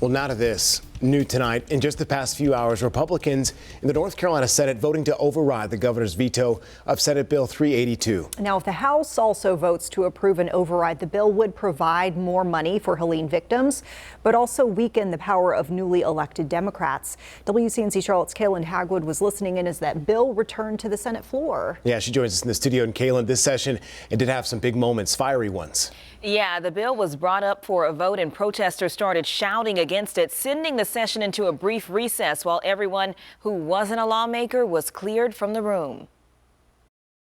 Well, now to this. New tonight, in just the past few hours, Republicans in the North Carolina Senate voting to override the governor's veto of Senate Bill 382. Now, if the House also votes to approve and override, the bill would provide more money for Helene victims, but also weaken the power of newly elected Democrats. WCNC Charlotte's Kaylin Hagwood was listening in as that bill returned to the Senate floor. Yeah, she joins us in the studio. And Kaylin, this session, it did have some big moments, fiery ones. Yeah, the bill was brought up for a vote and protesters started shouting against it, sending the session into a brief recess while everyone who wasn't a lawmaker was cleared from the room.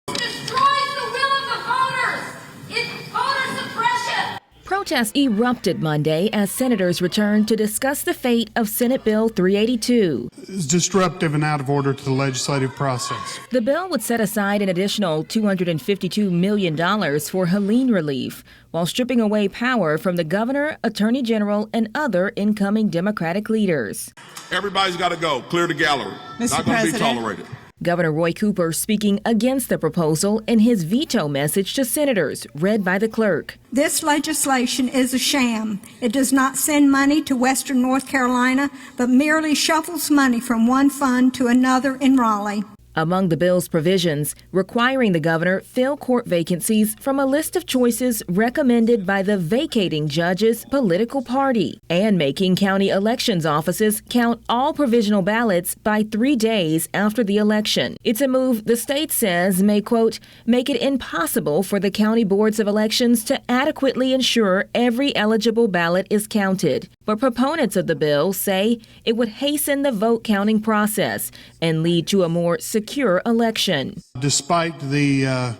It destroys the will of the voters. It's voter suppression. Protests erupted Monday as senators returned to discuss the fate of Senate Bill 382. It's disruptive and out of order to the legislative process. The bill would set aside an additional $252 million for Helene relief, while stripping away power from the governor, attorney general, and other incoming Democratic leaders. Everybody's got to go. Clear the gallery. Not going to be tolerated. Governor Roy Cooper speaking against the proposal in his veto message to senators, read by the clerk. This legislation is a sham. It does not send money to Western North Carolina, but merely shuffles money from one fund to another in Raleigh. Among the bill's provisions, requiring the governor fill court vacancies from a list of choices recommended by the vacating judge's political party, and making county elections offices count all provisional ballots by 3 days after the election. It's a move the state says may, quote, make it impossible for the county boards of elections to adequately ensure every eligible ballot is counted. But proponents of the bill say it would hasten the vote counting process and lead to a more secure election. Despite the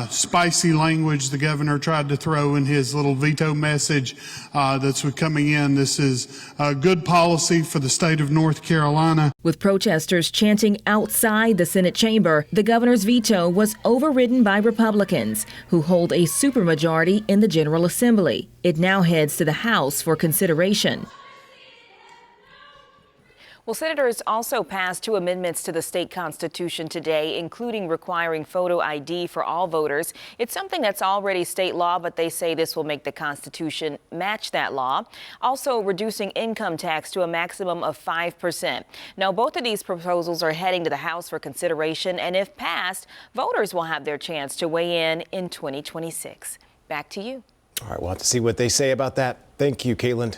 spicy language the governor tried to throw in his little veto message that's coming in, this is a good policy for the state of North Carolina. With protesters chanting outside the Senate chamber, the governor's veto was overridden by Republicans, who hold a supermajority in the General Assembly. It now heads to the House for consideration. Well, senators also passed 2 amendments to the state constitution today, including requiring photo ID for all voters. It's something that's already state law, but they say this will make the Constitution match that law. Also, reducing income tax to a maximum of 5%. Now, both of these proposals are heading to the House for consideration, and if passed, voters will have their chance to weigh in 2026. Back to you. All right, we'll have to see what they say about that. Thank you, Caitlin.